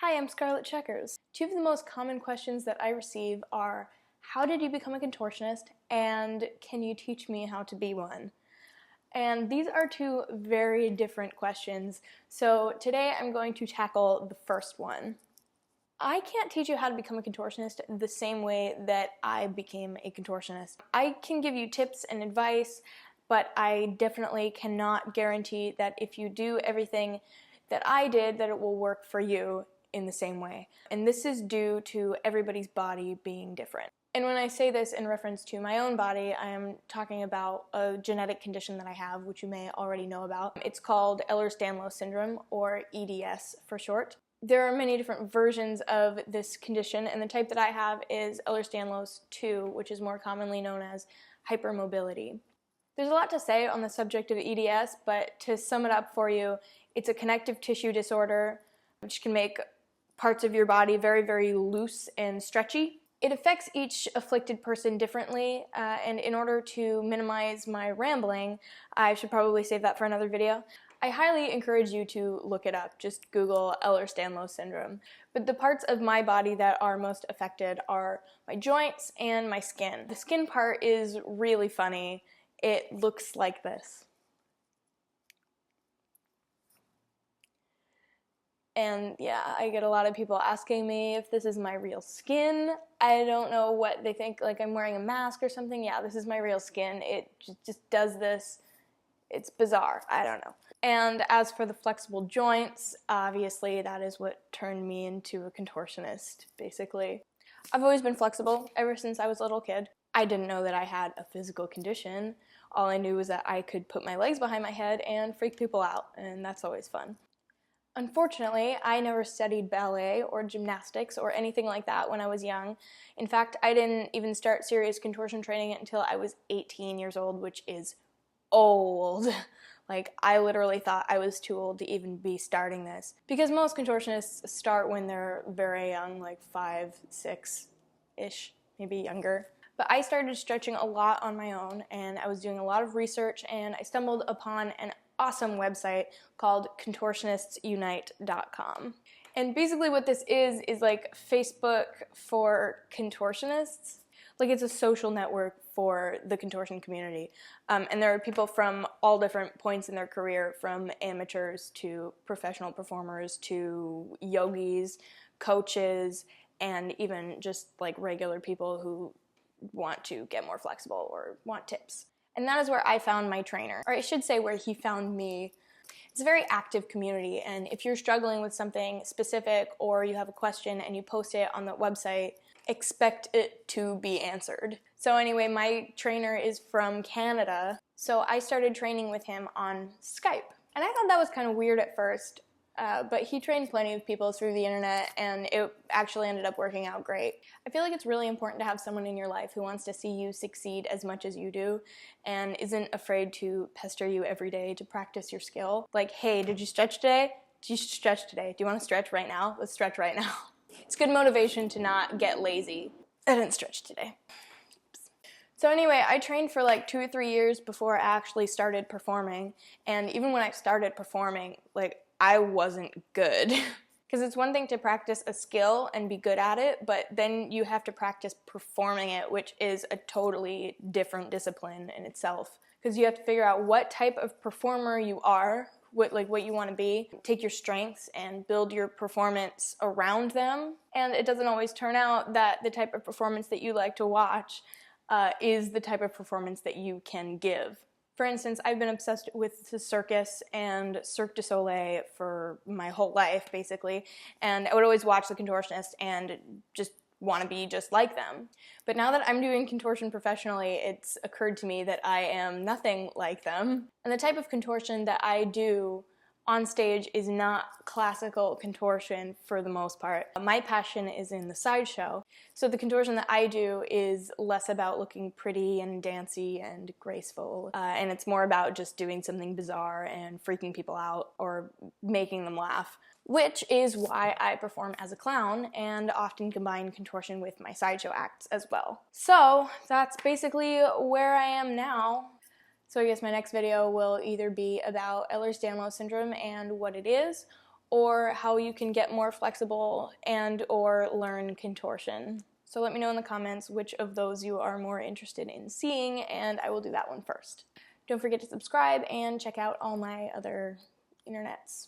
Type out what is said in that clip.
Hi, I'm Scarlet Checkers. Two of the most common questions that I receive are, how did you become a contortionist, and can you teach me how to be one? And these are two very different questions, so today I'm going to tackle the first one. I can't teach you how to become a contortionist the same way that I became a contortionist. I can give you tips and advice, but I definitely cannot guarantee that if you do everything that I did, that it will work for you in the same way. And this is due to everybody's body being different. And when I say this in reference to my own body, I am talking about a genetic condition that I have, which you may already know about. It's called Ehlers-Danlos syndrome, or EDS for short. There are many different versions of this condition, and the type that I have is Ehlers-Danlos 2, which is more commonly known as hypermobility. There's a lot to say on the subject of EDS, but to sum it up for you, it's a connective tissue disorder which can make parts of your body very, very loose and stretchy. It affects each afflicted person differently, and in order to minimize my rambling, I should probably save that for another video. I highly encourage you to look it up. Just Google Ehlers-Danlos syndrome. But the parts of my body that are most affected are my joints and my skin. The skin part is really funny. It looks like this. And yeah, I get a lot of people asking me if this is my real skin. I don't know what they think, like I'm wearing a mask or something. Yeah, this is my real skin. It just does this. It's bizarre. I don't know. And as for the flexible joints, obviously that is what turned me into a contortionist, basically. I've always been flexible ever since I was a little kid. I didn't know that I had a physical condition. All I knew was that I could put my legs behind my head and freak people out, and that's always fun. Unfortunately, I never studied ballet or gymnastics or anything like that when I was young. In fact, I didn't even start serious contortion training until I was 18 years old, which is old. Like, I literally thought I was too old to even be starting this. Because most contortionists start when they're very young, like 5, 6-ish, maybe younger. But I started stretching a lot on my own, and I was doing a lot of research, and I stumbled upon an awesome website called Contortionistunite.com. And basically what this is like Facebook for contortionists. Like, it's a social network for the contortion community. And there are people from all different points in their career, from amateurs to professional performers to yogis, coaches, and even just like regular people who want to get more flexible or want tips. And that is where I found my trainer, or I should say where he found me. It's a very active community, and if you're struggling with something specific or you have a question and you post it on the website, expect it to be answered. So anyway, my trainer is from Canada, so I started training with him on Skype. And I thought that was kind of weird at first, but he trained plenty of people through the internet, and it actually ended up working out great. I feel like it's really important to have someone in your life who wants to see you succeed as much as you do and isn't afraid to pester you every day to practice your skill. Like, hey, did you stretch today? Did you stretch today? Do you want to stretch right now? Let's stretch right now. It's good motivation to not get lazy. I didn't stretch today. So anyway, I trained for like 2 or 3 years before I actually started performing, and even when I started performing, like, I wasn't good. Because it's one thing to practice a skill and be good at it, but then you have to practice performing it, which is a totally different discipline in itself. Because you have to figure out what type of performer you are, what you want to be, take your strengths and build your performance around them. And it doesn't always turn out that the type of performance that you like to watch is the type of performance that you can give. For instance, I've been obsessed with the circus and Cirque du Soleil for my whole life, basically, and I would always watch the contortionist and just want to be just like them. But now that I'm doing contortion professionally, it's occurred to me that I am nothing like them. And the type of contortion that I do on stage is not classical contortion for the most part. My passion is in the sideshow. So the contortion that I do is less about looking pretty and dancey and graceful, and it's more about just doing something bizarre and freaking people out or making them laugh, which is why I perform as a clown and often combine contortion with my sideshow acts as well. So that's basically where I am now. So I guess my next video will either be about Ehlers-Danlos syndrome and what it is, or how you can get more flexible and or learn contortion. So let me know in the comments which of those you are more interested in seeing, and I will do that one first. Don't forget to subscribe and check out all my other internets,